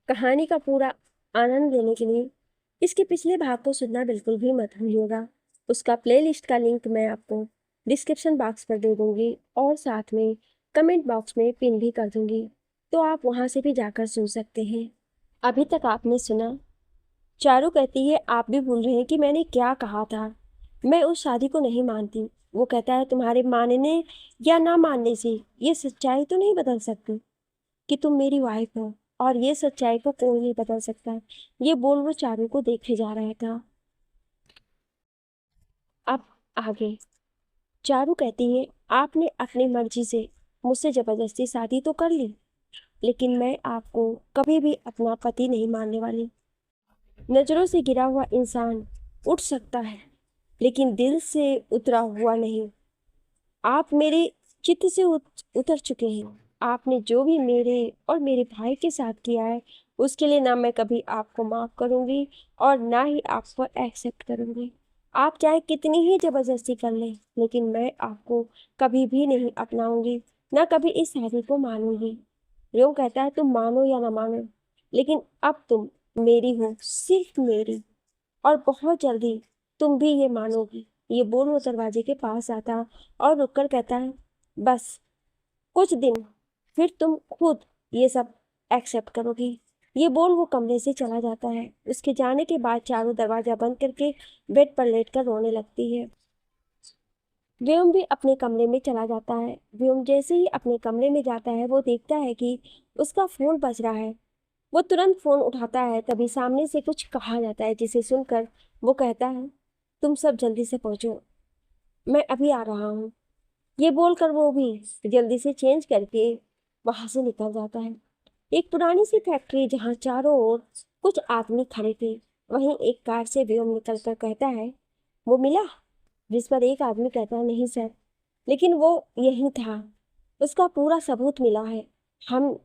कहानी का पूरा आनंद लेने के लिए इसके पिछले भाग को सुनना बिल्कुल भी मत भूलिएगा। उसका प्लेलिस्ट का लिंक मैं आपको डिस्क्रिप्शन बॉक्स पर दे दूंगी और साथ में कमेंट बॉक्स में पिन भी कर दूंगी, तो आप वहां से भी जाकर सुन सकते हैं। अभी तक आपने सुना, चारू कहती है आप भी भूल रहे हैं कि मैंने क्या कहा था। मैं उस शादी को नहीं मानती। वो कहता है तुम्हारे मानने या ना मानने से ये सच्चाई तो नहीं बदल सकती कि तुम मेरी वाइफ हो, और ये सच्चाई को कोई नहीं बदल सकता। ये बोल वो चारू को देखे जा रहा था। अब आगे चारू कहती है आपने अपनी मर्जी से मुझसे जबरदस्ती शादी तो कर ली, लेकिन मैं आपको कभी भी अपना पति नहीं मानने वाली। नजरों से गिरा हुआ इंसान उठ सकता है, लेकिन दिल से उतरा हुआ नहीं। आप मेरे चित्त से उतर चुके हैं। आपने जो भी मेरे और मेरे भाई के साथ किया है, उसके लिए ना मैं कभी आपको माफ करूंगी और ना ही आपको एक्सेप्ट करूंगी। आप चाहे कितनी ही जबरदस्ती कर लें, लेकिन मैं आपको कभी भी नहीं अपनाऊंगी, ना कभी इस शादी को मानूंगी। रो कहता है तुम मानो या ना मानो, लेकिन अब तुम मेरी हो, सिर्फ मेरी, और बहुत जल्दी तुम भी ये मानोगी। ये बोल वो दरवाजे के पास आता और रुककर कहता है बस कुछ दिन, फिर तुम खुद ये सब एक्सेप्ट करोगी। ये बोल वो कमरे से चला जाता है। उसके जाने के बाद चारू दरवाजा बंद करके बेड पर लेटकर रोने लगती है। व्योम भी अपने कमरे में चला जाता है। व्योम जैसे ही अपने कमरे में जाता है, वो देखता है कि उसका फोन बज रहा है। वो तुरंत फोन उठाता है, तभी सामने से कुछ कहा जाता है, जिसे सुनकर वो कहता है तुम सब जल्दी से पहुंचो, मैं अभी आ रहा हूँ। ये बोलकर वो भी जल्दी से चेंज करके वहां से निकल जाता है। एक पुरानी सी फैक्ट्री जहाँ चारों ओर कुछ आदमी खड़े थे, वहीं एक कार से व्योम निकलकर कहता है वो मिला। जिस पर एक आदमी कहता है नहीं सर, लेकिन वो यही था, उसका पूरा सबूत मिला है। हम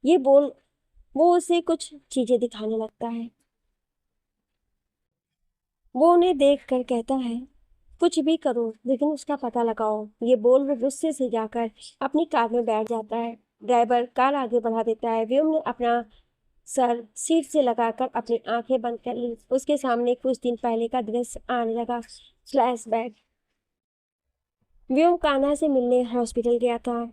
ये बोल वो उसे कुछ चीजें दिखाने लगता है। वो उन्हें देख कर कहता है कुछ भी करो लेकिन उसका पता लगाओ। ये बोल वो गुस्से से जाकर अपनी कार में बैठ जाता है। ड्राइवर कार आगे बढ़ा देता है। व्योम ने अपना सर सीट से लगाकर अपनी आंखें बंद कर ली। उसके सामने कुछ दिन पहले का दृश्य आने लगा। फ्लैशबैक। व्योम कान्हा से मिलने हॉस्पिटल गया था,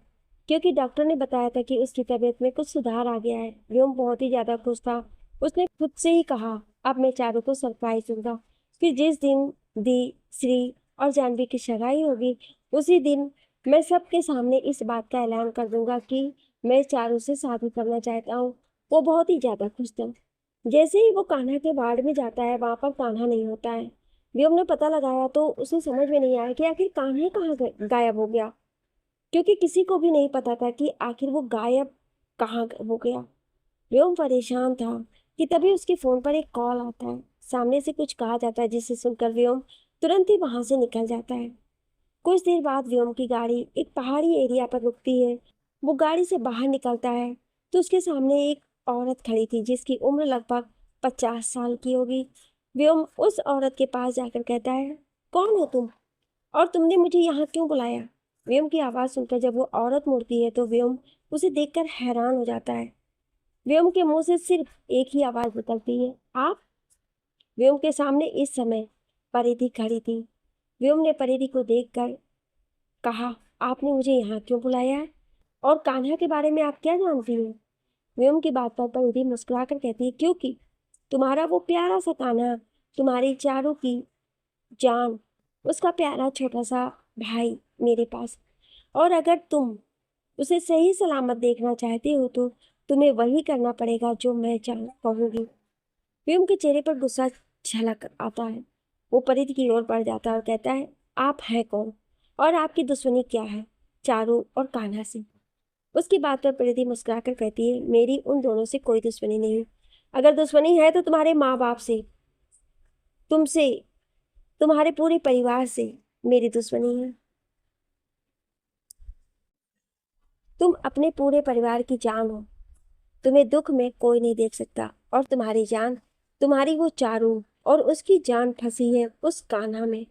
क्योंकि डॉक्टर ने बताया था कि उसकी तबीयत में कुछ सुधार आ गया है। व्योम बहुत ही ज्यादा खुश था। उसने खुद से ही कहा अब मैं चारों को सरप्राइज दूंगा। फिर जिस दिन दी, श्री और जानवी की सगाई होगी, उसी दिन मैं सबके सामने इस बात का ऐलान कर दूंगा कि मैं चारों से शादी करना चाहता हूँ। वो बहुत ही ज्यादा खुश था। जैसे ही वो कान्हा के वार्ड में जाता है, वहां पर कान्हा नहीं होता है। व्योम ने पता लगाया तो उसे समझ में नहीं आया कि आखिर कान्हा कहाँ गायब हो गया, क्योंकि किसी को भी नहीं पता था कि आखिर वो गायब कहाँ हो गया। व्योम परेशान था कि तभी उसके फोन पर एक कॉल आता है। सामने से कुछ कहा जाता है, जिसे सुनकर व्योम तुरंत ही वहां से निकल जाता है। कुछ देर बाद व्योम की गाड़ी एक पहाड़ी एरिया पर रुकती है। वो गाड़ी से बाहर निकलता है तो उसके सामने एक औरत खड़ी थी, जिसकी उम्र लगभग 50 साल की होगी। व्योम उस औरत के पास जाकर कहता है कौन हो तुम, और तुमने मुझे यहाँ क्यों बुलाया। व्योम की आवाज सुनकर जब वो औरत मुड़ती है तो व्योम उसे देखकर हैरान हो जाता है। व्योम के मुंह से सिर्फ एक ही आवाज निकलती है आप। व्योम के सामने इस समय परिधि खड़ी थी। व्योम ने परिधि को देखकर कहा आपने मुझे यहाँ क्यों बुलाया है, और कान्हा के बारे में आप क्या जानती हैं। व्योम की बात पर परिधि मुस्कुराकर कहती है क्योंकि तुम्हारा वो प्यारा सा कान्हा, तुम्हारी चारों की जान, उसका प्यारा छोटा सा भाई मेरे पास, और अगर तुम उसे सही सलामत देखना चाहते हो तो तुम्हें वही करना पड़ेगा जो मैं कहूंगी। व्योम के चेहरे पर गुस्सा झलक आता है। वो परिधि की ओर बढ़ जाता है और कहता है आप हैं कौन, और आपकी दुश्मनी क्या है चारू और कान्हा से। उसकी बात पर परिधि मुस्कुराकर कहती है मेरी उन दोनों से कोई दुश्मनी नहीं। अगर दुश्मनी है तो तुम्हारे माँ बाप से, तुमसे, तुम्हारे पूरे परिवार से मेरी दुश्मनी है। तुम अपने पूरे परिवार की जान हो, तुम्हें दुख में कोई नहीं देख सकता, और तुम्हारी जान, तुम्हारी वो चारू, और उसकी जान फंसी है उस कान्हा में।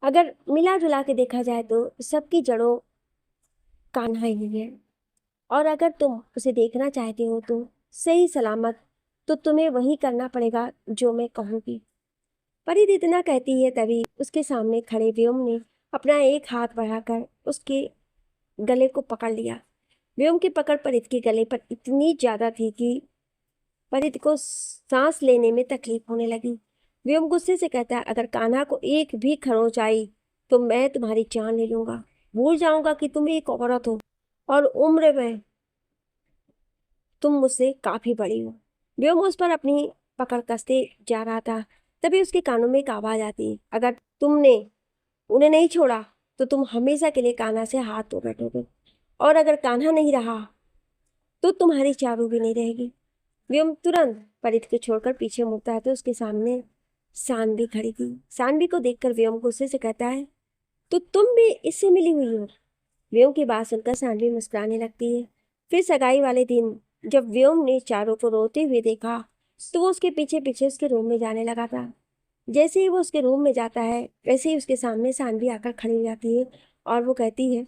अगर मिला जुला के देखा जाए तो सबकी जड़ों कान्हा ही है, और अगर तुम उसे देखना चाहते हो तो सही सलामत, तो तुम्हें वही करना पड़ेगा जो मैं कहूँगी। परित इतना कहती है तभी उसके सामने खड़े व्योम ने अपना एक हाथ बढ़ाकर उसके गले को पकड़ लिया। व्योम की पकड़ परित के गले पर इतनी ज्यादा थी कि परित को सांस लेने में तकलीफ होने लगी। व्योम गुस्से से कहता है, अगर कान्हा को एक भी खरोंच आई तो मैं तुम्हारी जान ले लूंगा। भूल जाऊंगा कि तुम एक औरत हो और उम्र में तुम मुझसे काफी बड़ी हो। व्योम उस पर अपनी पकड़ कसते जा रहा था, तभी उसके कानों में एक आवाज आती, अगर तुमने उन्हें नहीं छोड़ा तो तुम हमेशा के लिए कान्हा से हाथ धो बैठोगे, और अगर कान्हा नहीं रहा तो तुम्हारी चारू भी नहीं रहेगी। व्योम तुरंत परित को छोड़कर पीछे मुड़ता है तो उसके सामने सानवी खड़ी थी। सानवी को देखकर व्योम गुस्से से कहता है, तो तुम भी इससे मिली हुई हो? व्योम की बात सुनकर सानवी मुस्कुराने लगती है। फिर सगाई वाले दिन जब व्योम ने चारों को रोते हुए देखा तो वो उसके पीछे पीछे उसके रूम में जाने लगा था। जैसे ही वो उसके रूम में जाता है वैसे ही उसके सामने सानवी आकर खड़ी हो जाती है और वो कहती है,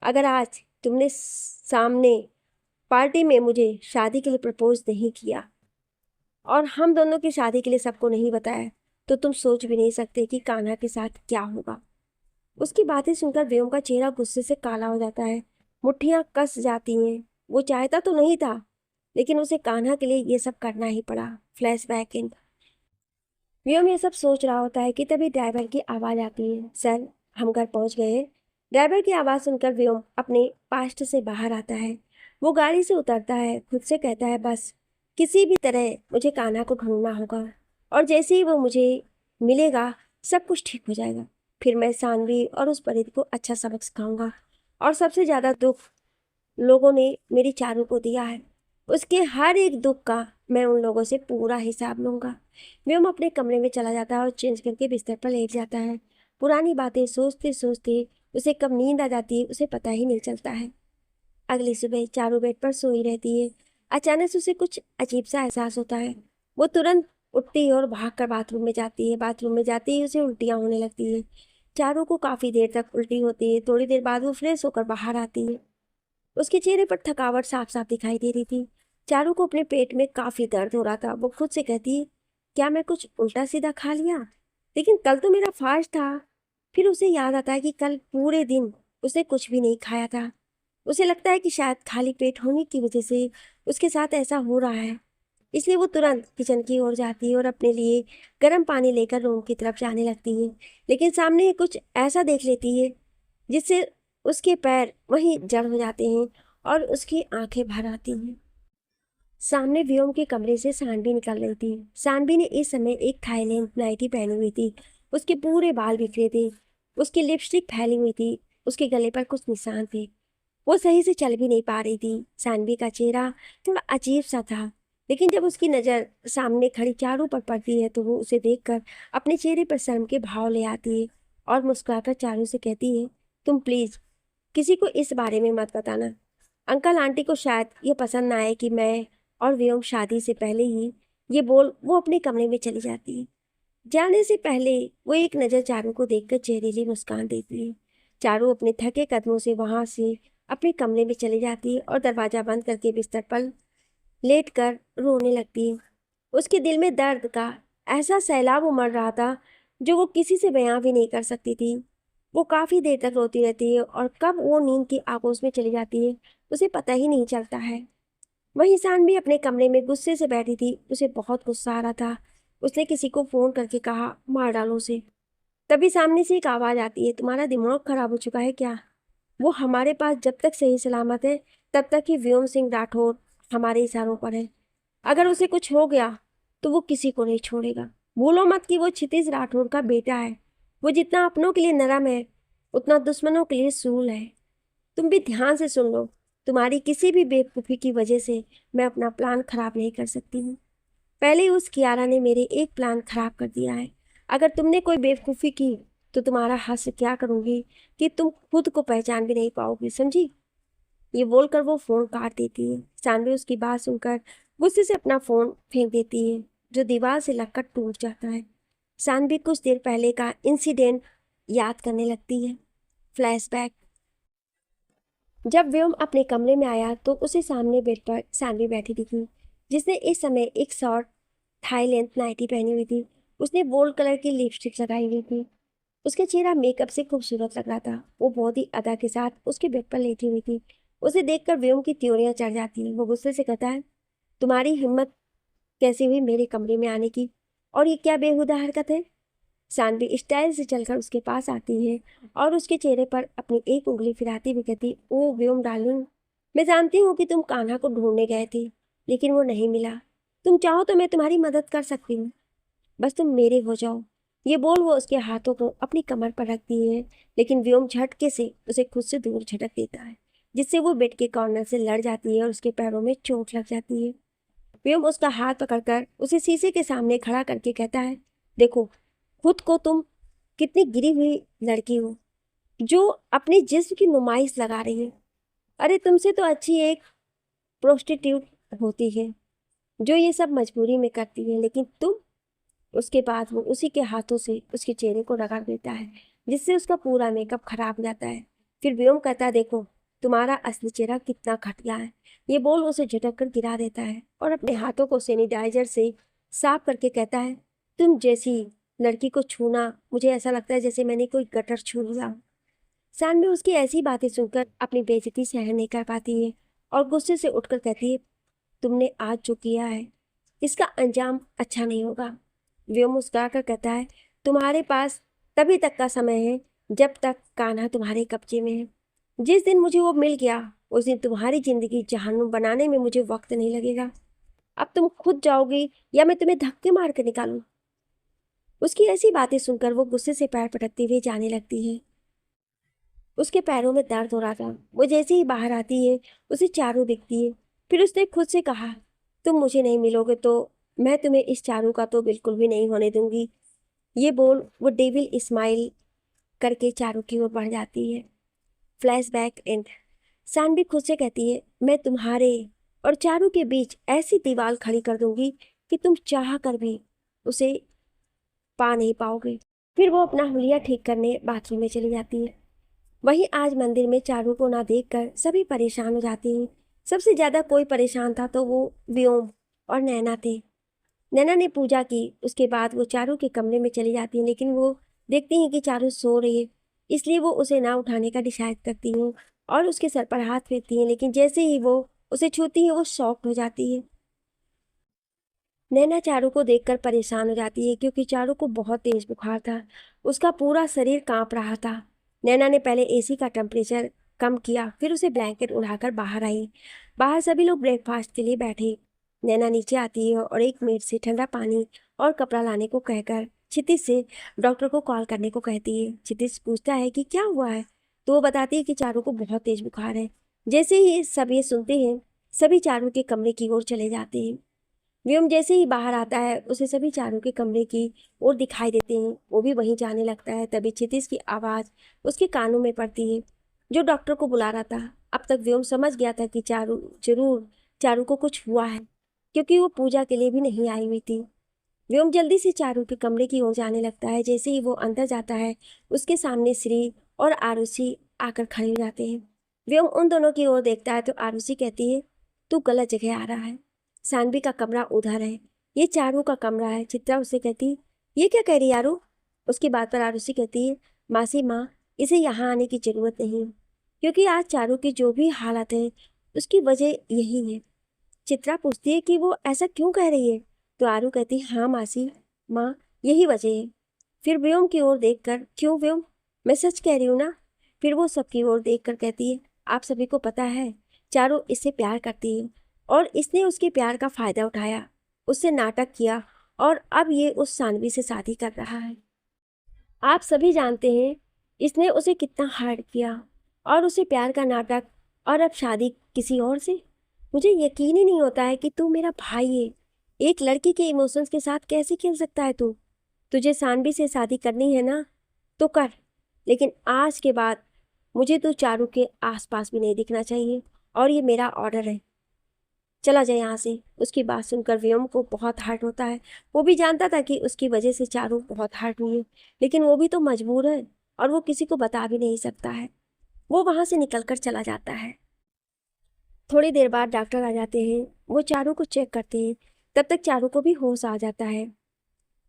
अगर आज तुमने सामने पार्टी में मुझे शादी के लिए प्रपोज नहीं किया और हम दोनों की शादी के लिए सबको नहीं बताया तो तुम सोच भी नहीं सकते कि कान्हा के साथ क्या होगा। उसकी बातें सुनकर व्योम का चेहरा गुस्से से काला हो जाता है, मुट्ठियां कस जाती हैं। वो चाहता तो नहीं था लेकिन उसे कान्हा के लिए ये सब करना ही पड़ा। फ्लैशबैक इन। व्योम ये सब सोच रहा होता है कि तभी ड्राइवर की आवाज आती है, सर हम घर पहुंच गए हैं। ड्राइवर की आवाज सुनकर व्योम अपने पास्ट से बाहर आता है। वो गाड़ी से उतरता है, खुद से कहता है, बस किसी भी तरह मुझे कान्हा को ढूंढना होगा और जैसे ही वो मुझे मिलेगा सब कुछ ठीक हो जाएगा। फिर मैं सानवी और उस परित को अच्छा सबक सिखाऊंगा। और सबसे ज्यादा दुख लोगों ने मेरी चारू को दिया है, उसके हर एक दुख का मैं उन लोगों से पूरा हिसाब लूंगा। व्योम अपने कमरे में चला जाता है और चेंज करके बिस्तर पर लेट जाता है। पुरानी बातें सोचते सोचते उसे कब नींद आ जाती है उसे पता ही नहीं चलता है। अगली सुबह चारू बेड पर सोई रहती है। अचानक से उसे कुछ अजीब सा एहसास होता है। वो तुरंत उठती है और भागकर बाथरूम में जाती है। बाथरूम में जाती ही उसे उल्टियाँ होने लगती है। चारू को काफी देर तक उल्टी होती है। थोड़ी देर बाद वो फ्रेश होकर बाहर आती है। उसके चेहरे पर थकावट साफ साफ दिखाई दे रही थी। चारू को अपने पेट में काफी दर्द हो रहा था। वो खुद से कहती है, क्या मैं कुछ उल्टा सीधा खा लिया? लेकिन कल तो मेरा फास्ट था। फिर उसे याद आता है कि कल पूरे दिन उसने कुछ भी नहीं खाया था। उसे लगता है कि शायद खाली पेट होने की वजह से उसके साथ ऐसा हो रहा है। इसलिए वो तुरंत किचन की ओर जाती है और अपने लिए गर्म पानी लेकर रूम की तरफ जाने लगती है। लेकिन सामने कुछ ऐसा देख लेती है जिससे उसके पैर वहीं जड़ हो जाते हैं और उसकी आंखें भर आती हैं। सामने व्योम के कमरे से सानवी निकल रही थी। सानवी ने इस समय एक थाईलैंड नाइटी पहनी हुई थी। उसके पूरे बाल बिखरे थे, उसकी लिपस्टिक फैली हुई थी, उसके गले पर कुछ निशान थे। वो सही से चल भी नहीं पा रही थी। सानवी का चेहरा थोड़ा अजीब सा था, लेकिन जब उसकी नज़र सामने खड़ी चारू पर पड़ती है तो वो उसे देखकर अपने चेहरे पर शर्म के भाव ले आती है और मुस्कुराकर चारू से कहती है, तुम प्लीज़ किसी को इस बारे में मत बताना। अंकल आंटी को शायद ये पसंद ना आए कि मैं और व्योम शादी से पहले ही, ये बोल वो अपने कमरे में चली जाती है। जाने से पहले वो एक नज़र चारू को देखकर जहरीली मुस्कान देती है। चारू अपने थके कदमों से वहां से अपने कमरे में चली जाती है और दरवाजा बंद करके बिस्तर पर लेटकर रोने लगती है। उसके दिल में दर्द का ऐसा सैलाब उमड़ रहा था जो वो किसी से बयां भी नहीं कर सकती थी। वो काफ़ी देर तक रोती रहती है और कब वो नींद की आगोश में चली जाती है उसे पता ही नहीं चलता है। वहीं सानवी अपने कमरे में गुस्से से बैठी थी। उसे बहुत गुस्सा आ रहा था। उसने किसी को फ़ोन करके कहा, मार डालो उसे। तभी सामने से एक आवाज़ आती है, तुम्हारा दिमाग खराब हो चुका है क्या? वो हमारे पास जब तक सही सलामत है तब तक ही व्योम सिंह राठौर हमारे इशारों पर है। अगर उसे कुछ हो गया तो वो किसी को नहीं छोड़ेगा। भूलो मत कि वो क्षितिज राठौर का बेटा है। वो जितना अपनों के लिए नरम है उतना दुश्मनों के लिए सूल है। तुम भी ध्यान से सुन लो, तुम्हारी किसी भी बेवकूफ़ी की वजह से मैं अपना प्लान खराब नहीं कर सकती हूँ। पहले ही उस कियारा ने मेरे एक प्लान खराब कर दिया है। अगर तुमने कोई बेवकूफ़ी की तो तुम्हारा हास्य क्या करूँगी कि तुम खुद को पहचान भी नहीं पाओगी, समझी? ये बोलकर वो फ़ोन काट देती है। सानवी उसकी बात सुनकर गुस्से से अपना फ़ोन फेंक देती है जो दीवार से लगकर टूट जाता है। सानवी कुछ देर पहले का इंसिडेंट याद करने लगती है। फ्लैशबैक। जब व्योम अपने कमरे में आया तो उसे सामने बेड पर सानवी बैठी दिखी। जिसने इस समय एक शॉर्ट थाई लेंथ नाइटी पहनी हुई थी। उसने बोल्ड कलर की लिपस्टिक लगाई हुई थी। उसका चेहरा मेकअप से खूबसूरत लग रहा था। वो बहुत ही अदा के साथ उसके बेड पर लेटी हुई थी। उसे देखकर व्योम की त्योरियां चढ़ जाती हैं। वो गुस्से से कहता है, तुम्हारी हिम्मत कैसे हुई मेरे कमरे में आने की, और ये क्या बेहुदा हरकत है। सानवी स्टाइल से चलकर उसके पास आती है और उसके चेहरे पर अपनी एक उंगली फिराती हुई कहती, ओ व्योम डार्लिंग, मैं जानती हूँ कि तुम कान्हा को ढूंढने गए थे, लेकिन वो नहीं मिला। तुम चाहो तो मैं तुम्हारी मदद कर सकती हूँ, बस तुम मेरे हो जाओ। ये बोल वो उसके हाथों को अपनी कमर पर रखती है, लेकिन व्योम झटके से उसे खुद से दूर झटक देता है, जिससे वो बेड के कॉर्नर से लड़ जाती है और उसके पैरों में चोट लग जाती है। व्योम उसका हाथ पकड़कर उसे शीशे के सामने खड़ा करके कहता है, देखो खुद को तुम कितनी गिरी हुई लड़की हो जो अपने जिस्म की नुमाइश लगा रही है। अरे तुमसे तो अच्छी एक प्रोस्टिट्यूट होती है जो ये सब मजबूरी में करती है, लेकिन तुम। उसके बाद वो उसी के हाथों से उसके चेहरे को रगड़ देता है, जिससे उसका पूरा मेकअप खराब हो जाता है। फिर व्योम कहता है, देखो तुम्हारा असली चेहरा कितना घटिया है। ये बोल उसे झटक कर गिरा देता है और अपने हाथों को सैनिटाइजर से साफ करके कहता है, तुम जैसी लड़की को छूना मुझे ऐसा लगता है जैसे मैंने कोई गटर छू लिया। सानवी उसकी ऐसी बातें सुनकर अपनी बेइज्जती सहन नहीं कर पाती है और गुस्से से उठकर कहती है, तुमने आज जो किया है इसका अंजाम अच्छा नहीं होगा। व्योम मुस्कुराकर कहता है, तुम्हारे पास तभी तक का समय है जब तक कान्हा तुम्हारे कब्जे में है। जिस दिन मुझे वो मिल गया उस दिन तुम्हारी जिंदगी जहन्नुम बनाने में मुझे वक्त नहीं लगेगा। अब तुम खुद जाओगी या मैं तुम्हें धक्के मार कर निकालूं। उसकी ऐसी बातें सुनकर वो गुस्से से पैर पटकती हुई जाने लगती है। उसके पैरों में दर्द हो रहा था। वो जैसे ही बाहर आती है उसे चारू दिखती है। फिर उसने खुद से कहा, तुम मुझे नहीं मिलोगे तो मैं तुम्हें इस चारू का तो बिल्कुल भी नहीं होने दूंगी। ये बोल वो डेविल स्माइल करके चारू की ओर बढ़ जाती है। Flashback and. सानवी खुद से कहती है, मैं तुम्हारे और चारू के बीच ऐसी दीवार खड़ी कर दूंगी कि तुम चाह कर भी उसे पा नहीं पाओगे। फिर वो अपना हुलिया ठीक करने बाथरूम में चली जाती है। वहीं आज मंदिर में चारू को ना देखकर सभी परेशान हो जाते हैं। सबसे ज्यादा कोई परेशान था तो वो व्योम और नैना थे। नैना ने पूजा की, उसके बाद वो चारू के कमरे में चली जाती है, लेकिन वो देखती हैं कि चारू सो रही है, इसलिए वो उसे ना उठाने का डिसाइड करती हूँ और उसके सर पर हाथ फेरती हैं, लेकिन जैसे ही वो उसे छूती है वो शॉक्ड हो जाती है। नैना चारू को देखकर परेशान हो जाती है क्योंकि चारू को बहुत तेज बुखार था। उसका पूरा शरीर कांप रहा था। नैना ने पहले एसी का टेम्परेचर कम किया, फिर उसे ब्लैंकेट उड़ाकर बाहर आई। बाहर सभी लोग ब्रेकफास्ट के लिए बैठे। नैना नीचे आती है और एक मेड से ठंडा पानी और कपड़ा लाने को कहकर क्षितिज से डॉक्टर को कॉल करने को कहती है। क्षितिज पूछता है कि क्या हुआ है, तो वो बताती है कि चारू को बहुत तेज बुखार है। जैसे ही सब ये सुनते हैं सभी चारू के कमरे की ओर चले जाते हैं। व्योम जैसे ही बाहर आता है उसे सभी चारों के कमरे की ओर दिखाई देते हैं। वो भी वहीं जाने लगता है। तभी क्षितिज की आवाज़ उसके कानों में पड़ती है, जो डॉक्टर को बुला रहा था। अब तक व्योम समझ गया था कि चारू को कुछ हुआ है, क्योंकि वो पूजा के लिए भी नहीं आई हुई थी। व्योम जल्दी से चारू के कमरे की ओर जाने लगता है। जैसे ही वो अंदर जाता है उसके सामने श्री और आरुषि आकर खड़े हो जाते हैं। व्योम उन दोनों की ओर देखता है तो आरुषि कहती है, तू गलत जगह आ रहा है, सानवी का कमरा उधर है, ये चारू का कमरा है। चित्रा उसे कहती, ये क्या कह रही यारू। उसकी बात पर आरुषि कहती है, मासी माँ, इसे यहाँ आने की जरूरत नहीं, क्योंकि आज चारू की जो भी हालत है उसकी वजह यही है। चित्रा पूछती है कि वो ऐसा क्यों कह रही है, तो आरू कहती, हाँ मासी माँ, यही वजह है। फिर व्योम की ओर देखकर, क्यों व्योम, मैं सच कह रही हूँ ना। फिर वो सबकी ओर देखकर कहती है, आप सभी को पता है चारू इससे प्यार करती है और इसने उसके प्यार का फायदा उठाया, उससे नाटक किया और अब ये उस सानवी से शादी कर रहा है। आप सभी जानते हैं इसने उसे कितना हर्ट किया और उसे प्यार का नाटक, और अब शादी किसी और से। मुझे यकीन ही नहीं होता है कि तू मेरा भाई है। एक लड़की के इमोशंस के साथ कैसे खेल सकता है तू। तुझे सानवी से शादी करनी है ना तो कर, लेकिन आज के बाद मुझे तू चारू के आसपास भी नहीं दिखना चाहिए, और ये मेरा ऑर्डर है। चला जाए यहाँ से। उसकी बात सुनकर व्योम को बहुत हर्ट होता है। वो भी जानता था कि उसकी वजह से चारू बहुत हर्ट हुई है, लेकिन वो भी तो मजबूर है और वो किसी को बता भी नहीं सकता है। वो वहां से निकलकर चला जाता है। थोड़ी देर बाद डॉक्टर आ जाते हैं। वो चारू को चेक करते हैं। तब तक चारू को भी होश आ जाता है।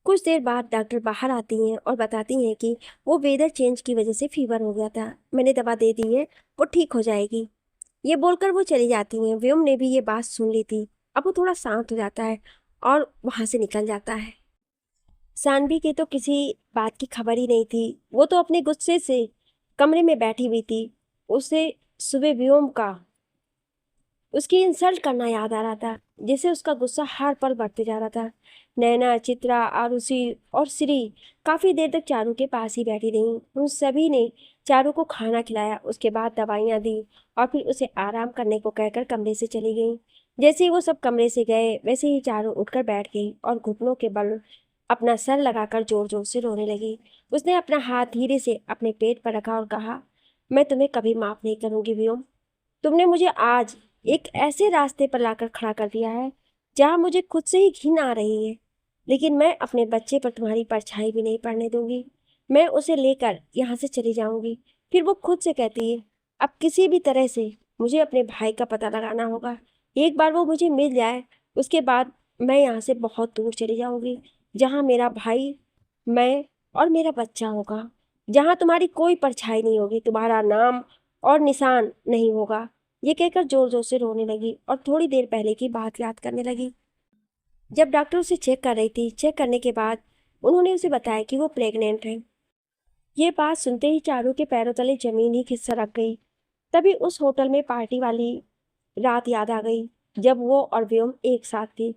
कुछ देर बाद डॉक्टर बाहर आती हैं और बताती हैं कि वो वेदर चेंज की वजह से फीवर हो गया था। मैंने दवा दे दी है, वो ठीक हो जाएगी। ये बोलकर वो चली जाती हैं। व्योम ने भी ये बात सुन ली थी। अब वो थोड़ा शांत हो जाता है और वहाँ से निकल जाता है। सानवी की तो किसी बात की खबर ही नहीं थी। वो तो अपने गुस्से से कमरे में बैठी हुई थी। उसे सुबह व्योम का उसकी इंसल्ट करना याद आ रहा था, जिससे उसका गुस्सा हर पल बढ़ते जा रहा था। नैना, चित्रा, आरुषि और श्री काफ़ी देर तक चारू के पास ही बैठी रहीं। उन सभी ने चारू को खाना खिलाया, उसके बाद दवाइयाँ दी और फिर उसे आराम करने को कहकर कमरे से चली गई। जैसे ही वो सब कमरे से गए वैसे ही चारू उठकर बैठ गई और घुटनों के बल अपना सर लगाकर जोर जोर से रोने लगी। उसने अपना हाथ धीरे से अपने पेट पर रखा और कहा, मैं तुम्हें कभी माफ़ नहीं करूँगी व्योम। तुमने मुझे आज एक ऐसे रास्ते पर लाकर खड़ा कर दिया है जहां मुझे खुद से ही घिन आ रही है, लेकिन मैं अपने बच्चे पर तुम्हारी परछाई भी नहीं पड़ने दूंगी। मैं उसे लेकर यहाँ से चली जाऊंगी। फिर वो खुद से कहती है, अब किसी भी तरह से मुझे अपने भाई का पता लगाना होगा। एक बार वो मुझे मिल जाए उसके बाद मैं यहाँ से बहुत दूर चली जाऊंगी, जहाँ मेरा भाई, मैं और मेरा बच्चा होगा, जहाँ तुम्हारी कोई परछाई नहीं होगी, तुम्हारा नाम और निशान नहीं होगा। ये कहकर जोर जोर से रोने लगी और थोड़ी देर पहले की बात याद करने लगी। जब डॉक्टर उसे चेक कर रही थी, चेक करने के बाद उन्होंने उसे बताया कि वो प्रेग्नेंट है। ये बात सुनते ही चारू के पैरों तले जमीन ही खिसक गई। तभी उस होटल में पार्टी वाली रात याद आ गई जब वो और व्योम एक साथ थे।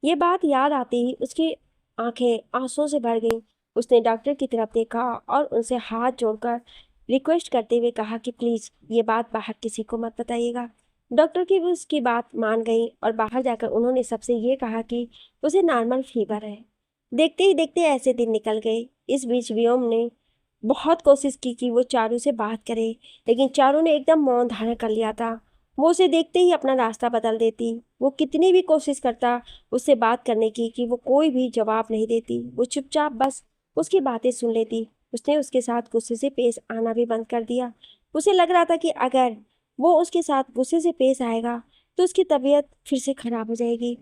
ये बात याद आते ही उसकी आंखें आंसुओं से भर गईं। उसने डॉक्टर की तरफ देखा और उनसे हाथ जोड़कर रिक्वेस्ट करते हुए कहा कि प्लीज़ ये बात बाहर किसी को मत बताइएगा। डॉक्टर की भी उसकी बात मान गई और बाहर जाकर उन्होंने सबसे ये कहा कि उसे नॉर्मल फीवर है। देखते ही देखते ऐसे दिन निकल गए। इस बीच व्योम ने बहुत कोशिश की कि वो चारू से बात करे, लेकिन चारू ने एकदम मौन धारण कर लिया था। वो उसे देखते ही अपना रास्ता बदल देती। वो कितनी भी कोशिश करता उससे बात करने की कि वो कोई भी जवाब नहीं देती। वो चुपचाप बस उसकी बातें सुन लेती। उसने उसके साथ गुस्से से पेश आना भी बंद कर दिया। उसे लग रहा था कि अगर वो उसके साथ गुस्से से पेश आएगा तो उसकी तबीयत फिर से खराब हो जाएगी।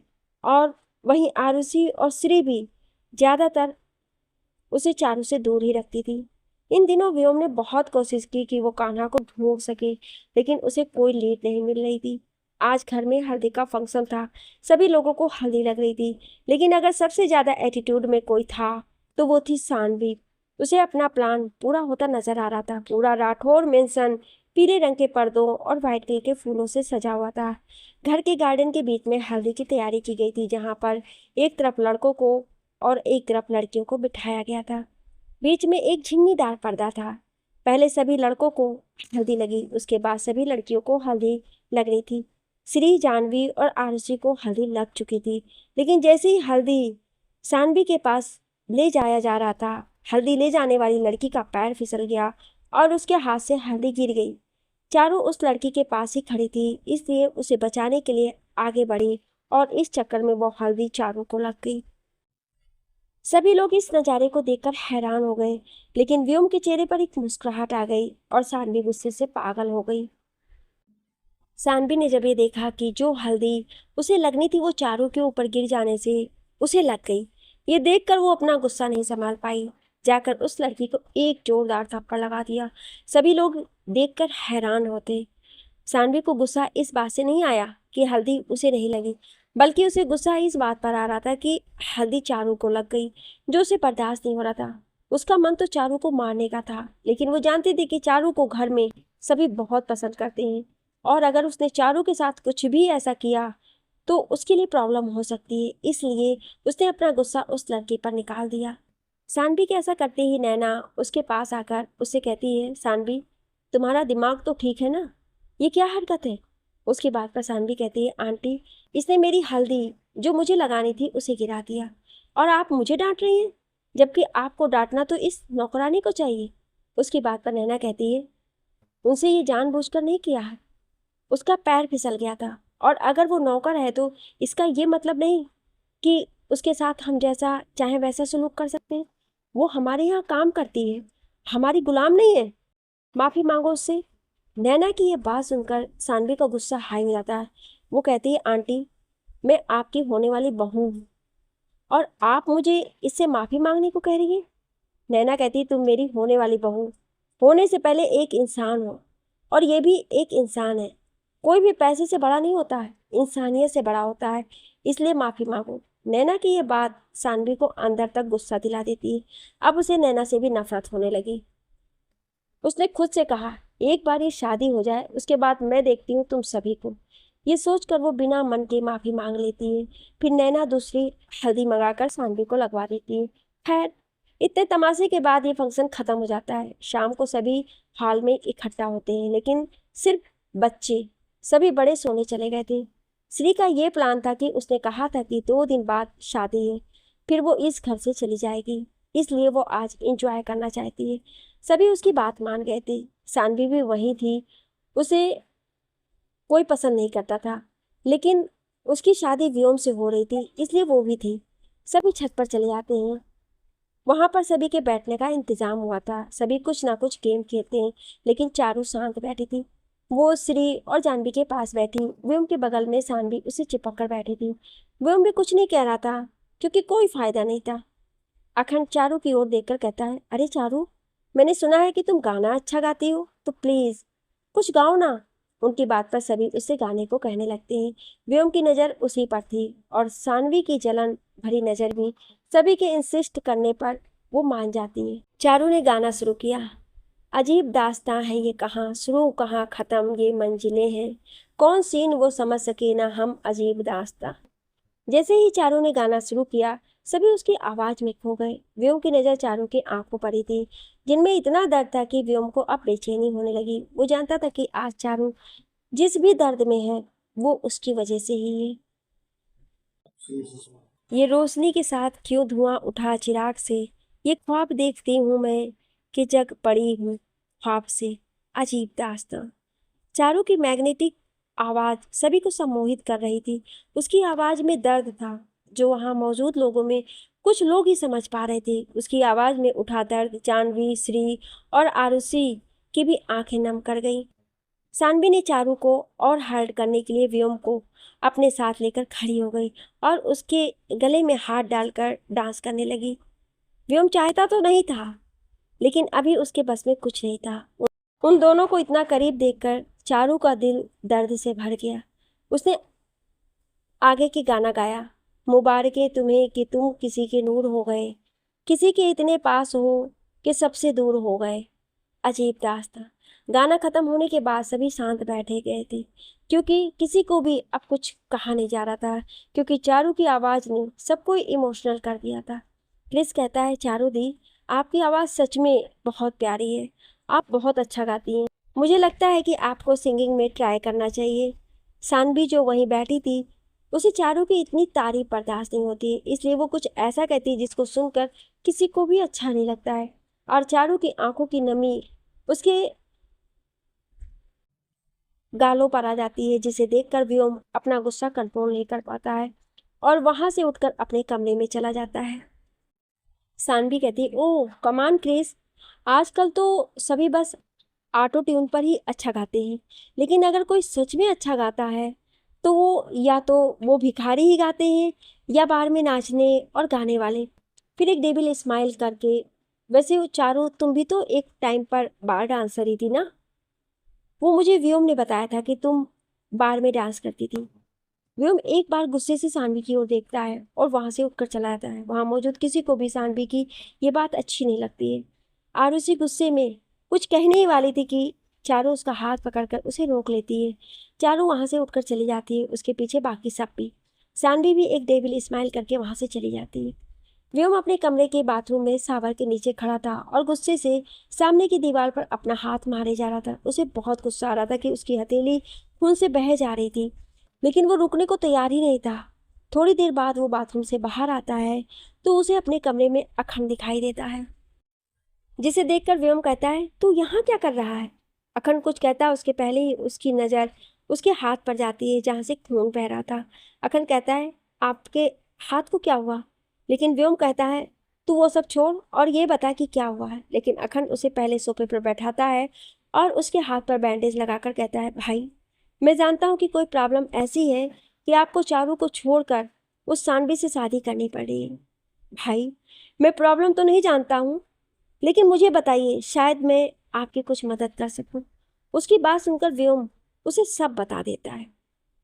और वहीं आरुषि और श्री भी ज़्यादातर उसे चारू से दूर ही रखती थी। इन दिनों व्योम ने बहुत कोशिश की कि वो कान्हा को ढूंढ सके, लेकिन उसे कोई लीड नहीं मिल रही थी। आज घर में हल्दी का फंक्शन था। सभी लोगों को हल्दी लग रही थी, लेकिन अगर सबसे ज़्यादा एटीट्यूड में कोई था तो वो थी सानवी। उसे अपना प्लान पूरा होता नजर आ रहा था। पूरा राठौर मेंशन पीले रंग के पर्दों और व्हाइट कलर के फूलों से सजा हुआ था। घर के गार्डन के बीच में हल्दी की तैयारी की गई थी, जहाँ पर एक तरफ लड़कों को और एक तरफ लड़कियों को बिठाया गया था। बीच में एक झिंगीदार पर्दा था। पहले सभी लड़कों को हल्दी लगी, उसके बाद सभी लड़कियों को हल्दी लगनी थी। श्री, जानवी और आरुषि को हल्दी लग चुकी थी, लेकिन जैसे ही हल्दी सानवी के पास ले जाया जा रहा था, हल्दी ले जाने वाली लड़की का पैर फिसल गया और उसके हाथ से हल्दी गिर गई। चारू उस लड़की के पास ही खड़ी थी, इसलिए उसे बचाने के लिए आगे बढ़ी और इस चक्कर में वो हल्दी चारू को लग गई। सभी लोग इस नज़ारे को देखकर हैरान हो गए, लेकिन व्योम के चेहरे पर एक मुस्कुराहट आ गई और सानवी गुस्से से पागल हो गई। सानवी ने जब ये देखा कि जो हल्दी उसे लगनी थी वो चारू के ऊपर गिर जाने से उसे लग गई, ये देखकर वो अपना गुस्सा नहीं संभाल पाई। जाकर उस लड़की को एक जोरदार थप्पड़ लगा दिया। सभी लोग देखकर हैरान होते। सानवी को गुस्सा इस बात से नहीं आया कि हल्दी उसे नहीं लगी, बल्कि उसे गुस्सा इस बात पर आ रहा था कि हल्दी चारू को लग गई, जो उसे बर्दाश्त नहीं हो रहा था। उसका मन तो चारू को मारने का था, लेकिन वो जानती थी कि चारू को घर में सभी बहुत पसंद करते हैं और अगर उसने चारू के साथ कुछ भी ऐसा किया तो उसके लिए प्रॉब्लम हो सकती है। इसलिए उसने अपना गुस्सा उस लड़की पर निकाल दिया। सानवी के ऐसा करते ही नैना उसके पास आकर उससे कहती है, सानवी, तुम्हारा दिमाग तो ठीक है ना? ये क्या हरकत है? उसकी बात पर सानवी कहती है, आंटी, इसने मेरी हल्दी जो मुझे लगानी थी उसे गिरा दिया और आप मुझे डांट रही हैं, जबकि आपको डांटना तो इस नौकरानी को चाहिए। उसकी बात पर नैना कहती है, उनसे ये जानबूझकर नहीं किया है, उसका पैर फिसल गया था और अगर वो नौकर है तो इसका ये मतलब नहीं कि उसके साथ हम जैसा चाहे वैसा सलूक कर सकते हैं। वो हमारे यहाँ काम करती है, हमारी गुलाम नहीं है। माफ़ी मांगो उससे। नैना की ये बात सुनकर सानवी का गुस्सा हाई हो जाता है। वो कहती है, आंटी, मैं आपकी होने वाली बहू हूँ और आप मुझे इससे माफी मांगने को कह रही हैं। नैना कहती है, तुम मेरी होने वाली बहू होने से पहले एक इंसान हो, और ये भी एक इंसान है। कोई भी पैसे से बड़ा नहीं होता है, इंसानियत से बड़ा होता है, इसलिए माफी मांगो। नैना की ये बात सानवी को अंदर तक गुस्सा दिला देती है। अब उसे नैना से भी नफरत होने लगी। उसने खुद से कहा, एक बार ये शादी हो जाए उसके बाद मैं देखती हूँ तुम सभी को। ये सोचकर वो बिना मन के माफी मांग लेती है। फिर नैना दूसरी हल्दी मंगाकर सानवी को लगवा देती है। खैर, इतने तमाशे के बाद ये फंक्शन खत्म हो जाता है। शाम को सभी हॉल में इकट्ठा होते हैं, लेकिन सिर्फ बच्चे, सभी बड़े सोने चले गए थे। श्री का ये प्लान था कि उसने कहा था कि 2 दिन बाद शादी है, फिर वो इस घर से चली जाएगी, इसलिए वो आज इंजॉय करना चाहती है। सभी उसकी बात मान गए थे। सानवी भी वही थी। उसे कोई पसंद नहीं करता था, लेकिन उसकी शादी व्योम से हो रही थी, इसलिए वो भी थी। सभी छत पर चले जाते हैं। वहां पर सभी के बैठने का इंतजाम हुआ था। सभी कुछ ना कुछ गेम खेलते हैं, लेकिन चारू शांत बैठी थी। वो श्री और जानवी के पास बैठी। व्योम के बगल में सानवी उसे चिपक कर बैठी थी। व्योम भी कुछ नहीं कह रहा था, क्योंकि कोई फायदा नहीं था। अखंड चारू की ओर देखकर कहता है, अरे चारू, मैंने सुना है कि तुम गाना अच्छा गाती हो, तो प्लीज कुछ गाओ ना। उनकी बात पर सभी उससे गाने को कहने लगते हैं। व्योम की नज़र उसी पर थी, और सानवी की जलन भरी नज़र भी। सभी के इंसिस्ट करने पर वो मान जाती है। चारू ने गाना शुरू किया। अजीब दास्तां है ये, कहाँ शुरू कहाँ ख़त्म ये मंजिलें हैं, कौन सीन वो समझ सके ना हम अजीब दास्तां। जैसे ही चारू ने गाना शुरू किया, सभी उसकी आवाज में खो गए। व्योम की नजर चारू की आंखों पर पड़ी थी, जिनमें इतना दर्द था कि व्योम को अब बेचैनी होने लगी। वो जानता था कि आज चारू जिस भी दर्द में है, वो उसकी वजह से ही है। ये रोशनी के साथ क्यों धुआं उठा चिराग से, ये ख्वाब देखती हूँ मैं कि जग पड़ी हूँ ख्वाब से, अजीब दास्तां। चारू की मैग्नेटिक आवाज सभी को सम्मोहित कर रही थी। उसकी आवाज में दर्द था, जो वहां मौजूद लोगों में कुछ लोग ही समझ पा रहे थे। उसकी आवाज में उठा दर्द जानवी, श्री और आरुषि की भी आंखें नम कर गईं। सानवी ने चारू को और हर्ट करने के लिए व्योम को अपने साथ लेकर खड़ी हो गई और उसके गले में हाथ डालकर डांस करने लगी। व्योम चाहता तो नहीं था, लेकिन अभी उसके बस में कुछ नहीं था। उन दोनों को इतना करीब देखकर चारू का दिल दर्द से भर गया। उसने आगे के गाना गाया। मुबारके तुम्हें कि तुम किसी के नूर हो गए, किसी के इतने पास हो कि सबसे दूर हो गए, अजीब दास्तां। गाना खत्म होने के बाद सभी शांत बैठे गए थे, क्योंकि किसी को भी अब कुछ कहा नहीं जा रहा था, क्योंकि चारू की आवाज़ ने सबको इमोशनल कर दिया था। क्रिस कहता है, चारू दी, आपकी आवाज़ सच में बहुत प्यारी है, आप बहुत अच्छा गाती हैं। मुझे लगता है कि आपको सिंगिंग में ट्राई करना चाहिए। सानवी जो वहीं बैठी थी, उसे चारू की इतनी तारीफ बर्दाश्त नहीं होती, इसलिए वो कुछ ऐसा कहती है जिसको सुनकर किसी को भी अच्छा नहीं लगता है। और चारू की आंखों की नमी उसके गालों पर आ जाती है, जिसे देखकर व्योम अपना गुस्सा कंट्रोल नहीं कर पाता है और वहां से उठकर अपने कमरे में चला जाता है। सानवी कहती है, ओह कमान क्रिस, आजकल तो सभी बस ऑटो ट्यून पर ही अच्छा गाते हैं, लेकिन अगर कोई सच में अच्छा गाता है तो वो या तो वो भिखारी ही गाते हैं, या बार में नाचने और गाने वाले। फिर एक डेविल स्माइल करके, वैसे वो चारों, तुम भी तो एक टाइम पर बार डांसर ही थी ना? वो मुझे व्योम ने बताया था कि तुम बार में डांस करती थी। व्योम एक बार गुस्से से सानवी की ओर देखता है और वहां से उठकर चला जाता है। वहां मौजूद किसी को भी सानवी की ये बात अच्छी नहीं लगती है। आरुषि गुस्से में कुछ कहने ही वाली थी कि चारू उसका हाथ पकड़कर उसे रोक लेती है। चारू वहां से उठकर चली जाती है, उसके पीछे बाकी सब भी। सानवी भी एक डेविल स्माइल करके वहां से चली जाती है। व्योम अपने कमरे के बाथरूम में शावर के नीचे खड़ा था और गुस्से से सामने की दीवार पर अपना हाथ मारे जा रहा था। उसे बहुत गुस्सा आ रहा था कि उसकी हथेली खून से बह जा रही थी, लेकिन वो रुकने को तैयार ही नहीं था। थोड़ी देर बाद वो बाथरूम से बाहर आता है तो उसे अपने कमरे में अखंड दिखाई देता है, जिसे देखकर व्योम कहता है, तू यहाँ क्या कर रहा है? अखंड कुछ कहता है उसके पहले ही उसकी नज़र उसके हाथ पर जाती है जहाँ से खून बह रहा था। अखंड कहता है, आपके हाथ को क्या हुआ? लेकिन व्योम कहता है, तू वो सब छोड़ और ये बता कि क्या हुआ है। लेकिन अखंड उसे पहले सोफे पर बैठाता है और उसके हाथ पर बैंडेज लगाकर कहता है, भाई मैं जानता हूँ कि कोई प्रॉब्लम ऐसी है कि आपको चारू को छोड़कर उस सानवी से शादी करनी पड़ी। भाई मैं प्रॉब्लम तो नहीं जानता हूँ, लेकिन मुझे बताइए, शायद मैं आपकी कुछ मदद कर सकूं। उसकी बात सुनकर व्योम उसे सब बता देता है।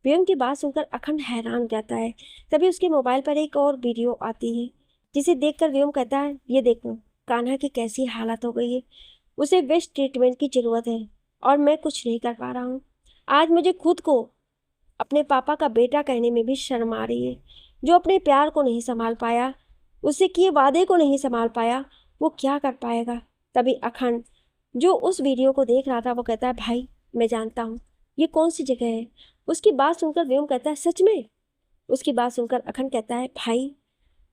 व्योम की बात सुनकर अखंड हैरान हो जाता है। तभी उसके मोबाइल पर एक और वीडियो आती है, जिसे देखकर व्योम कहता है, ये देखो कान्हा की कैसी हालत हो गई है, उसे बेस्ट ट्रीटमेंट की जरूरत है और मैं कुछ नहीं कर पा रहा हूँ। आज मुझे खुद को अपने पापा का बेटा कहने में भी शर्म आ रही है। जो अपने प्यार को नहीं संभाल पाया, उससे किए वादे को नहीं संभाल पाया, वो क्या कर पाएगा। तभी अखंड, जो उस वीडियो को देख रहा था, वो कहता है, भाई मैं जानता हूँ ये कौन सी जगह है। उसकी बात सुनकर व्योम कहता है, सच में। उसकी बात सुनकर अखंड कहता है, भाई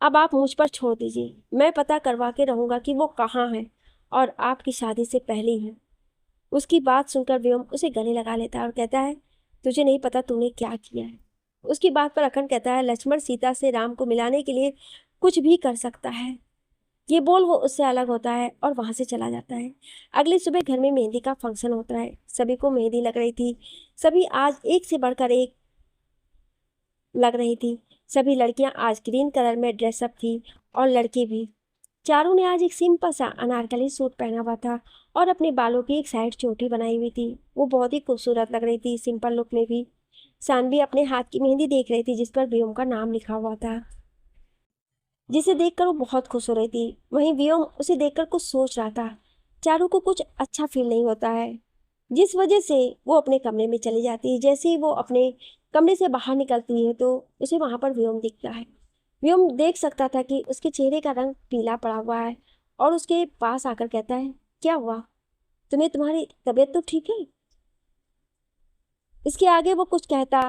अब आप मुझ पर छोड़ दीजिए, मैं पता करवा के रहूँगा कि वो कहाँ है और आपकी शादी से पहले ही। उसकी बात सुनकर व्योम उसे गले लगा लेता है और कहता है, तुझे नहीं पता तूने क्या किया है। उसकी बात पर अखंड कहता है, लक्ष्मण सीता से राम को मिलाने के लिए कुछ भी कर सकता है। ये बोल वो उससे अलग होता है और वहां से चला जाता है। अगली सुबह घर में मेहंदी का फंक्शन होता है। सभी को मेहंदी लग रही थी। सभी आज एक से बढ़कर एक लग रही थी। सभी लड़कियां आज ग्रीन कलर में ड्रेसअप थी और लड़के भी। चारू ने आज एक सिंपल सा अनारकली सूट पहना हुआ था और अपने बालों की एक साइड चोटी बनाई हुई थी। वो बहुत ही खूबसूरत लग रही थी सिंपल लुक में भी। सानवी अपने हाथ की मेहंदी देख रही थी, जिस पर व्योम का नाम लिखा हुआ था, जिसे देखकर वो बहुत खुश हो रही थी। वहीं व्योम उसे देखकर कुछ सोच रहा था। चारू को कुछ अच्छा फील नहीं होता है, जिस वजह से वो अपने कमरे में चली जाती है। जैसे ही वो अपने कमरे से बाहर निकलती है तो उसे वहां पर व्योम दिखता है। व्योम देख सकता था कि उसके चेहरे का रंग पीला पड़ा हुआ है और उसके पास आकर कहता है, क्या हुआ तुम्हें, तुम्हारी तबीयत तो ठीक है। इसके आगे वो कुछ कहता,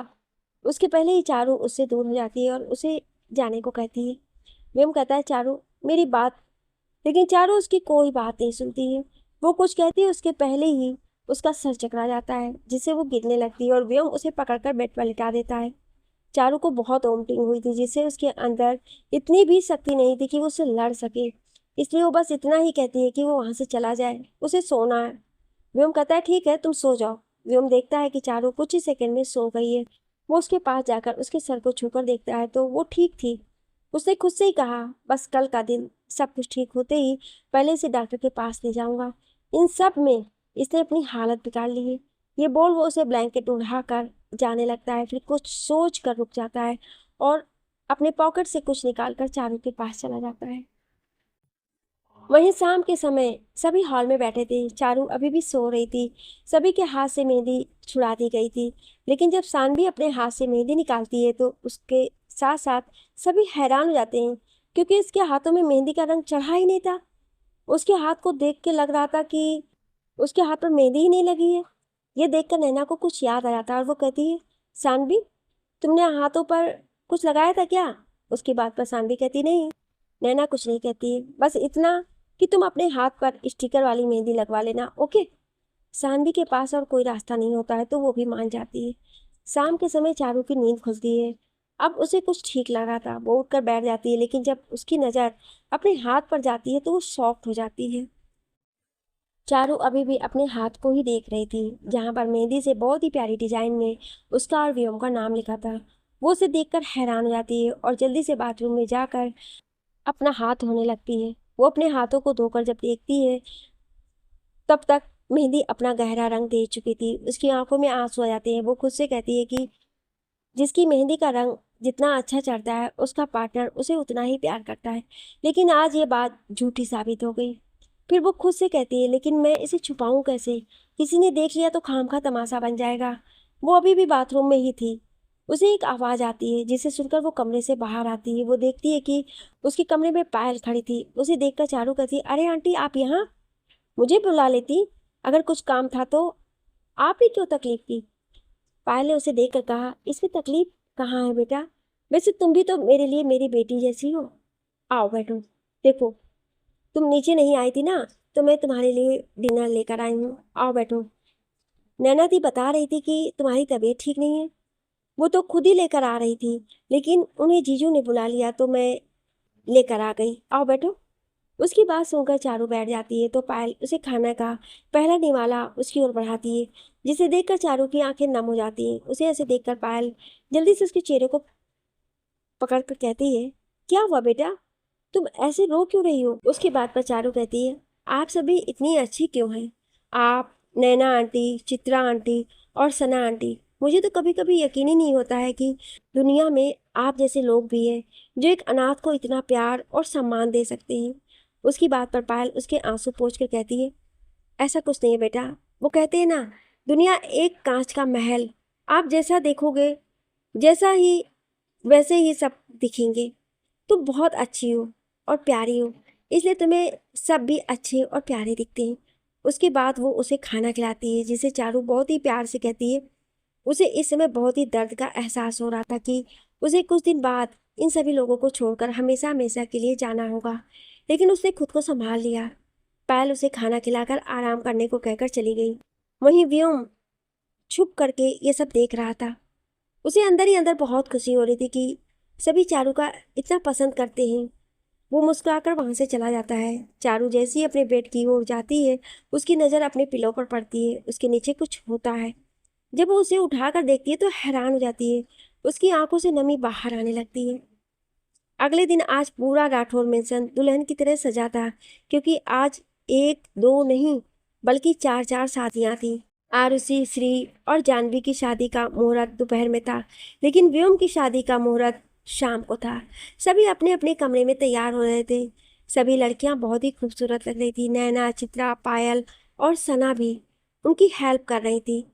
उसके पहले ही चारू उससे दूर हो जाती है और उसे जाने को कहती है। व्योम कहता है, चारू मेरी बात, लेकिन चारू उसकी कोई बात नहीं सुनती है। वो कुछ कहती है, उसके पहले ही उसका सर चकरा जाता है, जिससे वो गिरने लगती है और व्योम उसे पकड़कर बेड पर लिटा देता है। चारू को बहुत वोमिटिंग हुई थी, जिससे उसके अंदर इतनी भी शक्ति नहीं थी कि वो उससे लड़ सके। इसलिए वो बस इतना ही कहती है कि वो वहां से चला जाए, उसे सोना है। व्योम कहता है, ठीक है तुम सो जाओ। व्योम देखता है कि चारू कुछ ही सेकंड में सो गई है। वो उसके पास जाकर उसके सर को छूकर देखता है तो वो ठीक थी। उसने खुद से ही कहा, बस कल का दिन सब कुछ ठीक होते ही पहले से डॉक्टर के पास ले जाऊंगा। इन सब में इसने अपनी हालत बिगाड़ ली है। ये बोल वो उसे ब्लैंकेट उड़ा कर जाने लगता है। फिर कुछ सोच कर रुक जाता है और अपने पॉकेट से कुछ निकालकर चारू के पास चला जाता है। वहीं शाम के समय सभी हॉल में बैठे थे। चारू अभी भी सो रही थी। सभी के हाथ से मेहंदी छुड़ा दी गई थी, लेकिन जब सानवी अपने हाथ से मेहंदी निकालती है तो उसके साथ साथ सभी हैरान हो जाते हैं, क्योंकि इसके हाथों में मेहंदी का रंग चढ़ा ही नहीं था। उसके हाथ को देख के लग रहा था कि उसके हाथ पर मेहंदी ही नहीं लगी है। ये देखकर नैना को कुछ याद आ जाता है और वो कहती है, सानवी तुमने हाथों पर कुछ लगाया था क्या। उसकी बात पर सानवी कहती, नहीं। नैना कुछ नहीं कहती है, बस इतना कि तुम अपने हाथ पर स्टिकर वाली मेहंदी लगवा लेना, ओके। सानवी के पास और कोई रास्ता नहीं होता है तो वो भी मान जाती है। शाम के समय चारू की नींद खुलती है। अब उसे कुछ ठीक लग रहा था, वो उठकर बैठ जाती है, लेकिन जब उसकी नज़र अपने हाथ पर जाती है तो वो शॉक्ड हो जाती है। चारू अभी भी अपने हाथ को ही देख रही थी, जहां पर मेहंदी से बहुत ही प्यारी डिजाइन में उसका और व्योम का नाम लिखा था। वो उसे देखकर हैरान हो जाती है और जल्दी से बाथरूम में जाकर अपना हाथ धोने लगती है। वो अपने हाथों को धोकर जब देखती है, तब तक मेहंदी अपना गहरा रंग दे चुकी थी। उसकी आंखों में आंसू आ जाते हैं। वो खुद से कहती है कि जिसकी मेहंदी का रंग जितना अच्छा चढ़ता है, उसका पार्टनर उसे उतना ही प्यार करता है। लेकिन आज ये बात झूठी साबित हो गई। फिर वो खुद से कहती है, लेकिन मैं इसे छुपाऊं कैसे, किसी ने देख लिया तो खामखा तमाशा बन जाएगा। वो अभी भी बाथरूम में ही थी। उसे एक आवाज़ आती है, जिसे सुनकर वो कमरे से बाहर आती है। वो देखती है कि उसके कमरे में पायल खड़ी थी। उसे देखकर चारू कहती, अरे आंटी आप यहाँ, मुझे बुला लेती, अगर कुछ काम था तो। आप ही क्यों तकलीफ की। पायल ने उसे देखकर कहा, इसमें तकलीफ कहाँ है बेटा, वैसे तुम भी तो मेरे लिए मेरी बेटी जैसी हो। आओ बैठो। देखो तुम नीचे नहीं आई थी ना, तो मैं तुम्हारे लिए डिनर लेकर आई हूँ, आओ बैठो। नैना दी बता रही थी कि तुम्हारी तबीयत ठीक नहीं है। वो तो खुद ही लेकर आ रही थी, लेकिन उन्हें जीजू ने बुला लिया तो मैं लेकर आ गई। आओ बैठो। उसकी बात सुनकर चारू बैठ जाती है तो पायल उसे खाना का पहला निवाला उसकी ओर बढ़ाती है, जिसे देखकर चारू की आंखें नम हो जाती हैं। उसे ऐसे देखकर पायल जल्दी से उसके चेहरे को पकड़ कर कहती है, क्या हुआ बेटा, तुम ऐसे रो क्यों रही हो? उसकी बात पर चारू कहती है, आप सभी इतनी अच्छी क्यों हैं? आप, नैना आंटी, चित्रा आंटी और सना आंटी। मुझे तो कभी कभी यकीन ही नहीं होता है कि दुनिया में आप जैसे लोग भी हैं जो एक अनाथ को इतना प्यार और सम्मान दे सकते हैं। उसकी बात पर पायल उसके आंसू पोंछ कर कहती है, ऐसा कुछ नहीं है बेटा। वो कहते हैं ना, दुनिया एक कांच का महल, आप जैसा देखोगे जैसा ही वैसे ही सब दिखेंगे। तुम बहुत अच्छी हो और प्यारी हो, इसलिए तुम्हें सब भी अच्छे और प्यारे दिखते हैं। उसके बाद वो उसे खाना खिलाती है, जिसे चारू बहुत ही प्यार से कहती है। उसे इस समय बहुत ही दर्द का एहसास हो रहा था कि उसे कुछ दिन बाद इन सभी लोगों को छोड़कर हमेशा हमेशा के लिए जाना होगा, लेकिन उसने खुद को संभाल लिया। पायल उसे खाना खिलाकर आराम करने को कहकर चली गई। वहीं व्योम छुप करके ये सब देख रहा था। उसे अंदर ही अंदर बहुत खुशी हो रही थी कि सभी चारू का इतना पसंद करते हैं। वो मुस्कुराकर वहां से चला जाता है। चारू जैसे ही अपने बेड की ओर जाती है, उसकी नज़र अपने पिलो पर पड़ती है। उसके नीचे कुछ होता है। जब वो उसे उठाकर देखती है तो हैरान हो जाती है। उसकी आंखों से नमी बाहर आने लगती है। अगले दिन आज पूरा राठौर मेंशन दुल्हन की तरह सजा था, क्योंकि आज एक दो नहीं बल्कि चार चार शादियां थी। आरुषि, श्री और जानवी की शादी का मुहूर्त दोपहर में था, लेकिन व्योम की शादी का मुहूर्त शाम को था। सभी अपने अपने कमरे में तैयार हो रहे थे। सभी लड़कियां बहुत ही खूबसूरत लग रही थी। नैना, चित्रा, पायल और सना भी उनकी हेल्प कर रही थी।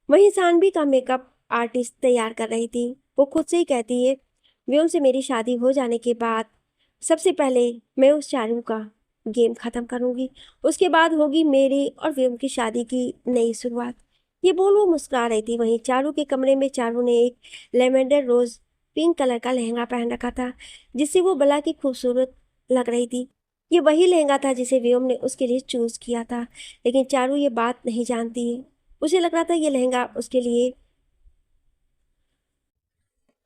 वहीं सानवी का मेकअप आर्टिस्ट तैयार कर रही थी। वो खुद से ही कहती है, व्योम से मेरी शादी हो जाने के बाद सबसे पहले मैं उस चारू का गेम खत्म करूंगी। उसके बाद होगी मेरी और व्योम की शादी की नई शुरुआत। ये बोल वो मुस्कुरा रही थी। वहीं चारू के कमरे में चारू ने एक लेवेंडर रोज पिंक कलर का लहंगा पहन रखा था, जिससे वो बला की खूबसूरत लग रही थी। ये वही लहंगा था जिसे व्योम ने उसके लिए चूज किया था, लेकिन चारू ये बात नहीं जानती है। उसे लग रहा था ये लहंगा उसके लिए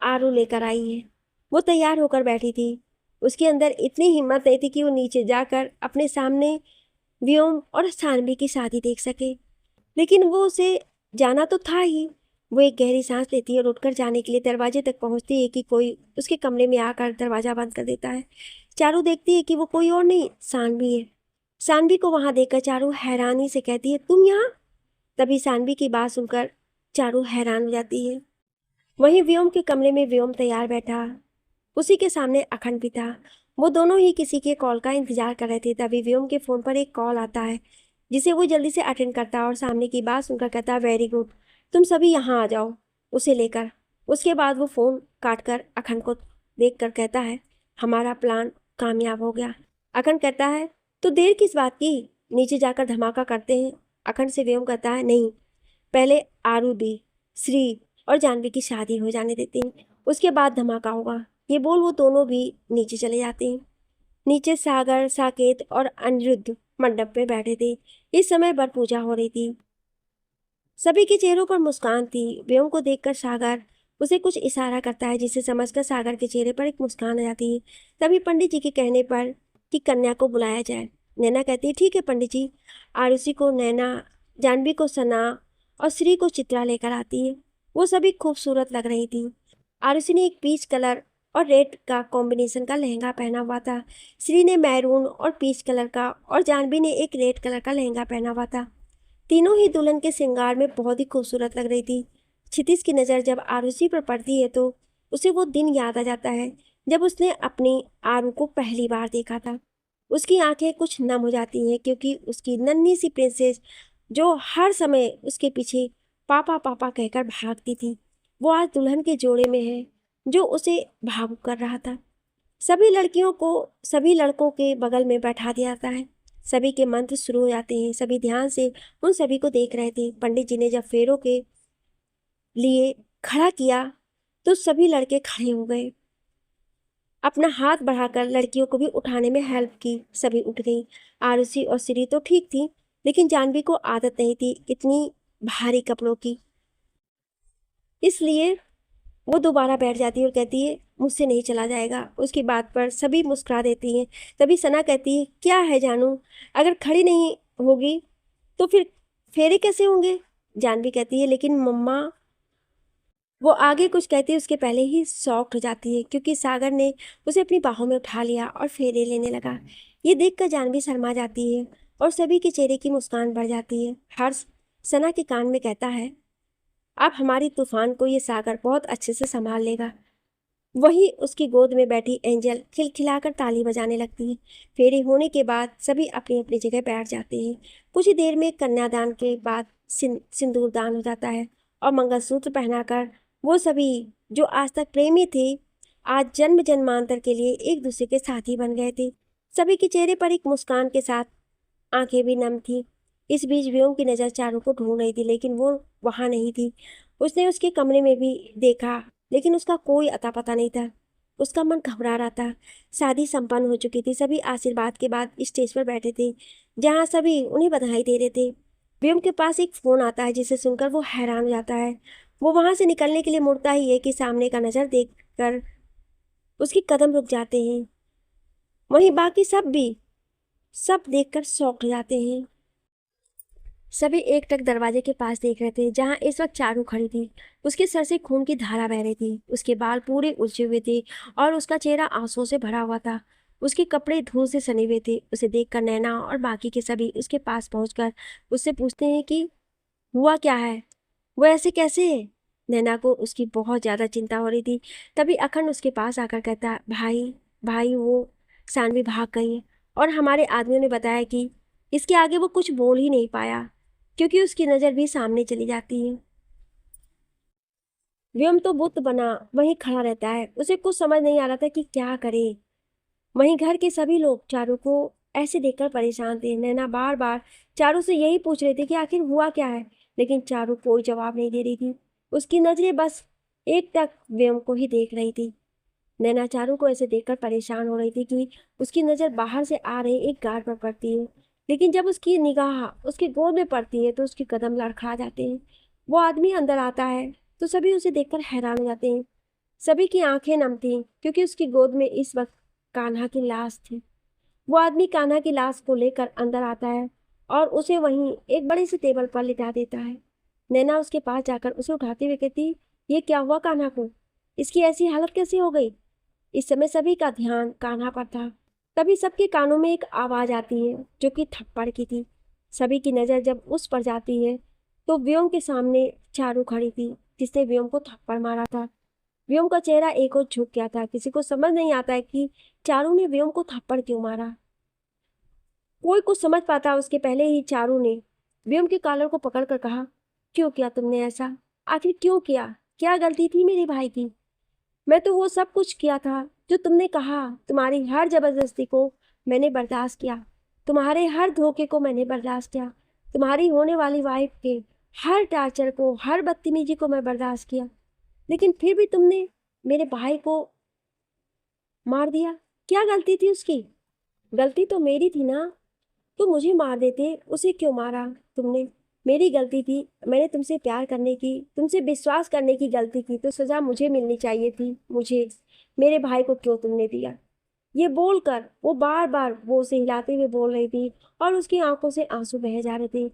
आरू लेकर आई है। वो तैयार होकर बैठी थी। उसके अंदर इतनी हिम्मत नहीं थी कि वो नीचे जाकर अपने सामने व्योम और सानवी की शादी देख सके, लेकिन वो उसे जाना तो था ही। वो एक गहरी सांस लेती है और उठकर जाने के लिए दरवाजे तक पहुंचती है कि कोई उसके कमरे में आकर दरवाजा बंद कर देता है। चारू देखती है कि वो कोई और नहीं, सानवी है। सानवी को वहां देखकर चारू हैरानी से कहती है, तुम यहाँ? तभी सानवी की बात सुनकर चारू हैरान हो जाती है। वहीं व्योम के कमरे में व्योम तैयार बैठा, उसी के सामने अखंड भी था। वो दोनों ही किसी के कॉल का इंतजार कर रहे थे। तभी व्योम के फोन पर एक कॉल आता है, जिसे वो जल्दी से अटेंड करता है और सामने की बात सुनकर कहता है, वेरी गुड, तुम सभी यहाँ आ जाओ उसे लेकर। उसके बाद वो फोन काट कर अखंड को देख कर कहता है, हमारा प्लान कामयाब हो गया। अखंड कहता है, तो देर किस बात की, नीचे जाकर धमाका करते हैं। अखंड से व्योम कहता है, नहीं, पहले आरुधि, श्री और जानवी की शादी हो जाने देते हैं, उसके बाद धमाका होगा। ये बोल वो दोनों भी नीचे चले जाते हैं। नीचे सागर, साकेत और अनिरुद्ध मंडप में बैठे थे। इस समय वर पूजा हो रही थी। सभी के चेहरों पर मुस्कान थी। व्योम को देखकर सागर उसे कुछ इशारा करता है, जिसे समझकर सागर के चेहरे पर एक मुस्कान आ जाती है। तभी पंडित जी के कहने पर कि कन्या को बुलाया जाए। नैना कहती है, ठीक है पंडित जी। आरुषि को नैना, जानवी को सना और श्री को चित्रा लेकर आती है। वो सभी खूबसूरत लग रही थी। आरुषि ने एक पीच कलर और रेड का कॉम्बिनेशन का लहंगा पहना हुआ था। श्री ने मैरून और पीच कलर का और जानवी ने एक रेड कलर का लहंगा पहना हुआ था। तीनों ही दुल्हन के श्रृंगार में बहुत ही खूबसूरत लग रही थी। क्षितिज की नज़र जब आरुषि पर पड़ती है तो उसे वो दिन याद आ जाता है जब उसने अपनी आरू को पहली बार देखा था। उसकी आंखें कुछ नम हो जाती हैं, क्योंकि उसकी नन्ही सी प्रिंसेस जो हर समय उसके पीछे पापा पापा कहकर भागती थी, वो आज दुल्हन के जोड़े में है जो उसे भावुक कर रहा था। सभी लड़कियों को सभी लड़कों के बगल में बैठा दिया जाता है। सभी के मंत्र शुरू हो जाते हैं। सभी ध्यान से उन सभी को देख रहे थे। पंडित जी ने जब फेरों के लिए खड़ा किया तो सभी लड़के खड़े हो गए। अपना हाथ बढ़ाकर लड़कियों को भी उठाने में हेल्प की। सभी उठ गई। आरुषि और श्री तो ठीक थी, लेकिन जानवी को आदत नहीं थी इतनी भारी कपड़ों की, इसलिए वो दोबारा बैठ जाती है और कहती है मुझसे नहीं चला जाएगा। उसकी बात पर सभी मुस्कुरा देती हैं। तभी सना कहती है क्या है जानू, अगर खड़ी नहीं होगी तो फिर फेरे कैसे होंगे। जानवी कहती है लेकिन मम्मा। वो आगे कुछ कहती है उसके पहले ही शॉक्ड हो जाती है क्योंकि सागर ने उसे अपनी बाहों में उठा लिया और फेरे लेने लगा। ये देखकर जानवी शर्मा जाती है और सभी के चेहरे की मुस्कान बढ़ जाती है। हर्ष सना के कान में कहता है अब हमारी तूफान को ये सागर बहुत अच्छे से संभाल लेगा। वहीं उसकी गोद में बैठी एंजल खिलखिलाकर ताली बजाने लगती है। फेरे होने के बाद सभी अपनी अपनी जगह बैठ जाते हैं। कुछ ही देर में कन्यादान के बाद सिंदूर दान हो जाता है और मंगलसूत्र पहनाकर वो सभी जो आज तक प्रेमी थे आज जन्म जन्मांतर के लिए एक दूसरे के साथी बन गए थे। सभी के चेहरे पर एक मुस्कान के साथ आंखें भी नम थी। इस बीच व्योम की नज़र चारों को ढूंढ रही थी लेकिन वो वहां नहीं थी। उसने उसके कमरे में भी देखा लेकिन उसका कोई अता पता नहीं था। उसका मन घबरा रहा था। शादी संपन्न हो चुकी थी। सभी आशीर्वाद के बाद स्टेज पर बैठे थे जहां सभी उन्हें बधाई दे रहे थे। व्योम के पास एक फोन आता है जिसे सुनकर वो हैरान हो जाता है। वो वहां से निकलने के लिए मुड़ता ही है कि सामने का नजर देखकर उसके कदम रुक जाते हैं। वहीं बाकी सब देखकर शॉक हो जाते हैं। सभी एकटक दरवाजे के पास देख रहे थे जहां इस वक्त चारू खड़ी थी। उसके सर से खून की धारा बह रही थी। उसके बाल पूरे उलझे हुए थे और उसका चेहरा आंसुओं से भरा हुआ था। उसके कपड़े धूल से सने हुए थे। उसे देखकर नैना और बाकी के सभी उसके पास पहुंचकर उससे पूछते हैं कि हुआ क्या है, वो ऐसे कैसे है। नैना को उसकी बहुत ज़्यादा चिंता हो रही थी। तभी अखंड उसके पास आकर कहता भाई भाई वो सानवी भाग गई है और हमारे आदमियों ने बताया कि इसके आगे वो कुछ बोल ही नहीं पाया क्योंकि उसकी नज़र भी सामने चली जाती है। व्योम तो बुत बना वहीं खड़ा रहता है। उसे कुछ समझ नहीं आ रहा था कि क्या करे। वहीं घर के सभी लोग चारू को ऐसे देखकर परेशान थे। नैना बार बार चारू से यही पूछ रहे थे कि आखिर हुआ क्या है, लेकिन चारू कोई जवाब नहीं दे रही थी। उसकी नजरें बस एक टक व्योम को ही देख रही थी। नैना चारू को ऐसे देखकर परेशान हो रही थी कि उसकी नज़र बाहर से आ रहे एक गार्ड पर पड़ती है, लेकिन जब उसकी निगाह उसकी गोद में पड़ती है तो उसके कदम लड़खड़ा जाते हैं। वो आदमी अंदर आता है तो सभी उसे देखकर हैरान हो जाते हैं। सभी की आंखें नम थीं क्योंकि उसकी गोद में इस वक्त कान्हा की लाश थी। वो आदमी कान्हा की लाश को लेकर अंदर आता है और उसे वहीं एक बड़ी सी टेबल पर लिटा देता है। नैना उसके पास जाकर उसे उठाते हुए कहती ये क्या हुआ कान्हा को, इसकी ऐसी हालत कैसे हो गई। इस समय सभी का ध्यान कान्हा पर था। तभी सबके कानों में एक आवाज आती है जो कि थप्पड़ की थी। सभी की नज़र जब उस पर जाती है तो व्योम के सामने चारू खड़ी थी जिसने व्योम को थप्पड़ मारा था। व्योम का चेहरा एक और झुक गया था। किसी को समझ नहीं आता है कि चारू ने व्योम को थप्पड़ क्यों मारा। कोई कुछ समझ पाता उसके पहले ही चारू ने व्योम के कॉलर को पकड़कर कहा क्यों किया तुमने ऐसा, आखिर क्यों किया, क्या गलती थी मेरे भाई की। मैं तो वो सब कुछ किया था जो तुमने कहा। तुम्हारी हर जबरदस्ती को मैंने बर्दाश्त किया, तुम्हारे हर धोखे को मैंने बर्दाश्त किया, तुम्हारी होने वाली वाइफ के हर टार्चर को, हर बदतमीजी को मैं बर्दाश्त किया, लेकिन फिर भी तुमने मेरे भाई को मार दिया। क्या गलती थी उसकी। गलती तो मेरी थी ना, तो मुझे मार देते, उसे क्यों मारा तुमने। मेरी गलती थी, मैंने तुमसे प्यार करने की, तुमसे विश्वास करने की गलती की, तो सजा मुझे मिलनी चाहिए थी। मुझे मेरे भाई को क्यों तुमने दिया। ये बोलकर वो बार बार वो उसे हिलाते हुए बोल रही थी और उसकी आंखों से आंसू बह जा रहे थे।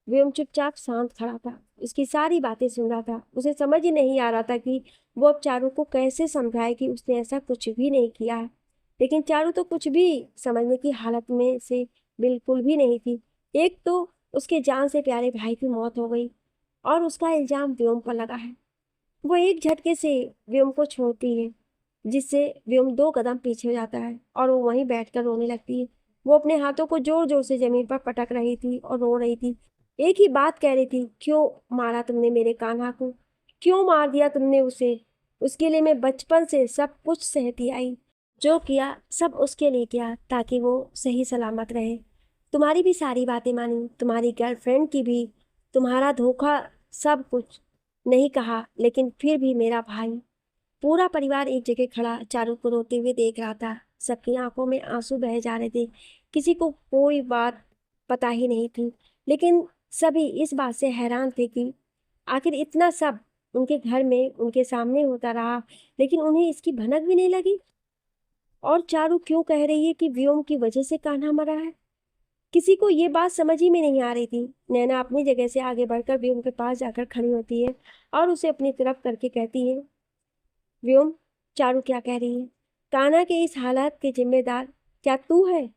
व्योम चुपचाप शांत खड़ा था, उसकी सारी बातें सुन रहा था। उसे समझ ही नहीं आ रहा था कि वो अब चारू को कैसे समझाए कि उसने ऐसा कुछ भी नहीं किया है। लेकिन चारू तो कुछ भी समझने की हालत में से बिल्कुल भी नहीं थी। एक तो उसके जान से प्यारे भाई की मौत हो गई और उसका इल्जाम व्योम पर लगा है। वो एक झटके से व्योम को छोड़ती है जिससे व्योम दो कदम पीछे हो जाता है और वो वहीं बैठकर रोने लगती है। वो अपने हाथों को जोर जोर से जमीन पर पटक रही थी और रो रही थी। एक ही बात कह रही थी क्यों मारा तुमने मेरे कान्हा को, क्यों मार दिया तुमने उसे। उसके लिए मैं बचपन से सब कुछ सहती आई, जो किया सब उसके लिए किया ताकि वो सही सलामत रहे। तुम्हारी भी सारी बातें मानी, तुम्हारी गर्लफ्रेंड की भी, तुम्हारा धोखा, सब कुछ नहीं कहा, लेकिन फिर भी मेरा भाई। पूरा परिवार एक जगह खड़ा चारू को रोते हुए देख रहा था। सबकी आंखों में आंसू बह जा रहे थे। किसी को कोई बात पता ही नहीं थी, लेकिन सभी इस बात से हैरान थे कि आखिर इतना सब उनके घर में उनके सामने होता रहा, लेकिन उन्हें इसकी भनक भी नहीं लगी। और चारू क्यों कह रही है कि व्योम की वजह से कान्हा मरा है? किसी को ये बात समझ ही में नहीं आ रही थी। नैना अपनी जगह से आगे बढ़कर व्योम के पास जाकर खड़ी होती है और उसे अपनी तरफ करके कहती है, व्योम, चारू क्या कह रही है? कान्हा के इस हालात के जिम्मेदार क्या तू है?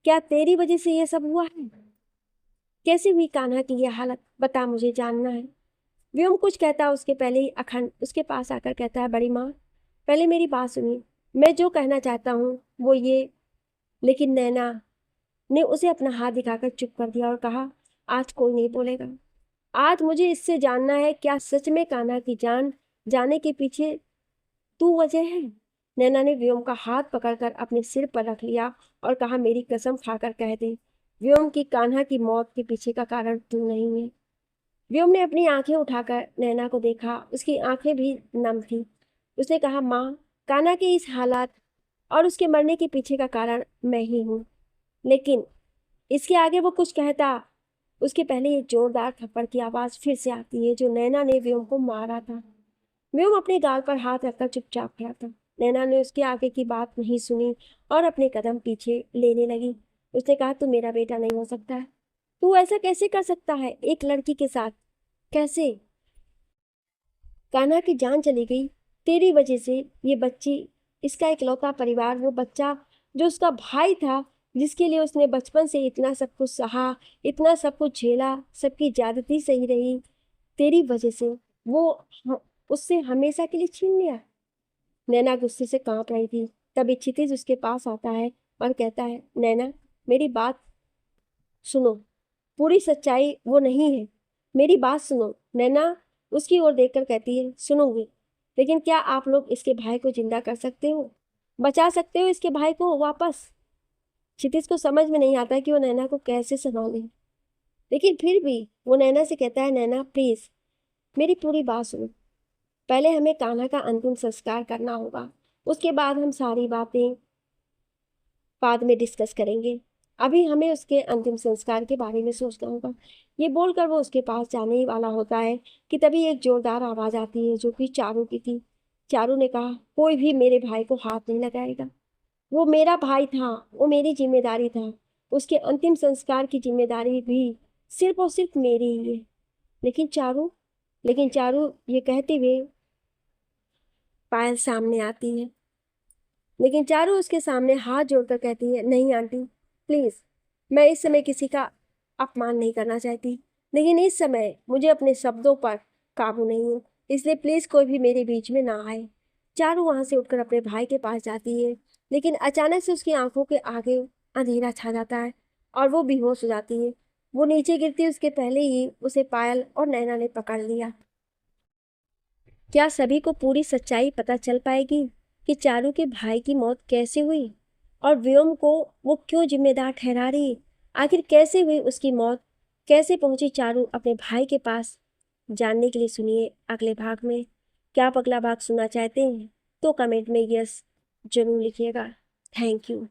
क्या तेरी वजह से यह सब हुआ है? कैसे हुई कान्हा की यह हालत, बता, मुझे जानना है। व्योम कुछ कहता उसके पहले ही अखंड उसके पास आकर कहता है, बड़ी माँ, पहले मेरी बात सुनिए। मैं जो कहना चाहता हूँ वो ये। लेकिन नैना ने उसे अपना हाथ दिखाकर चुप कर दिया और कहा, आज कोई नहीं बोलेगा। आज मुझे इससे जानना है, क्या सच में कान्हा की जान जाने के पीछे तू वजह है? नैना ने व्योम का हाथ पकड़कर अपने सिर पर रख लिया और कहा, मेरी कसम खाकर कह दे व्योम की कान्हा की मौत के पीछे का कारण तू नहीं है। व्योम ने अपनी आंखें उठाकर नैना को देखा। उसकी आंखें भी नम थी। उसने कहा, माँ, कान्हा के इस हालात और उसके मरने के पीछे का कारण मैं ही हूँ। लेकिन इसके आगे वो कुछ कहता उसके पहले एक जोरदार थप्पड़ की आवाज फिर से आती है जो नैना ने व्योम को मारा था। व्योम अपने गाल पर हाथ रखकर चुपचाप खड़ा था। नैना ने उसके आगे की बात नहीं सुनी और अपने कदम पीछे लेने लगी। उसने कहा, तू मेरा बेटा नहीं हो सकता है। तू ऐसा कैसे कर सकता है एक लड़की के साथ? कैसे? कान्हा की जान चली गई तेरी वजह से। ये बच्ची, इसका इकलौता परिवार, वो बच्चा जो उसका भाई था, जिसके लिए उसने बचपन से इतना सब कुछ सहा, इतना सब कुछ झेला, सबकी ज्यादती सही रही, तेरी वजह से वो उससे हमेशा के लिए छीन लिया। नैना गुस्से से कांप रही थी। तभी क्षितिज उसके पास आता है और कहता है, नैना, मेरी बात सुनो। पूरी सच्चाई वो नहीं है। मेरी बात सुनो। नैना उसकी ओर देखकर कहती है, सुनूंगी, लेकिन क्या आप लोग इसके भाई को जिंदा कर सकते हो? बचा सकते हो इसके भाई को वापस? क्षितिज को समझ में नहीं आता कि वो नैना को कैसे संभाले, लेकिन फिर भी वो नैना से कहता है, नैना प्लीज मेरी पूरी बात सुनो। पहले हमें कान्हा का अंतिम संस्कार करना होगा, उसके बाद हम सारी बातें बाद में डिस्कस करेंगे। अभी हमें उसके अंतिम संस्कार के बारे में सोचना होगा। ये बोलकर वो उसके पास जाने ही वाला होता है कि तभी एक जोरदार आवाज आती है जो कि चारू की थी। चारू ने कहा, कोई भी मेरे भाई को हाथ नहीं लगाएगा। वो मेरा भाई था, वो मेरी जिम्मेदारी था। उसके अंतिम संस्कार की जिम्मेदारी भी सिर्फ और सिर्फ मेरी ही है। लेकिन चारू ये कहते हुए पायल सामने आती है। लेकिन चारू उसके सामने हाथ जोड़कर कहती है, नहीं आंटी, प्लीज, मैं इस समय किसी का अपमान नहीं करना चाहती, लेकिन इस समय मुझे अपने शब्दों पर काबू नहीं है, इसलिए प्लीज कोई भी मेरे बीच में ना आए। चारू वहां से उठकर अपने भाई के पास जाती है, लेकिन अचानक से उसकी आंखों के आगे अंधेरा छा जाता है और वो बेहोश हो जाती है। वो नीचे गिरती उसके पहले ही उसे पायल और नैना ने पकड़ लिया। क्या सभी को पूरी सच्चाई पता चल पाएगी कि चारू के भाई की मौत कैसे हुई और व्योम को वो क्यों जिम्मेदार ठहरा रही? आखिर कैसे हुई उसकी मौत? कैसे पहुंची चारू अपने भाई के पास? जानने के लिए सुनिए अगले भाग में। क्या आप अगला भाग सुनना चाहते हैं तो कमेंट में यस जरूर लिखिएगा। Thank you.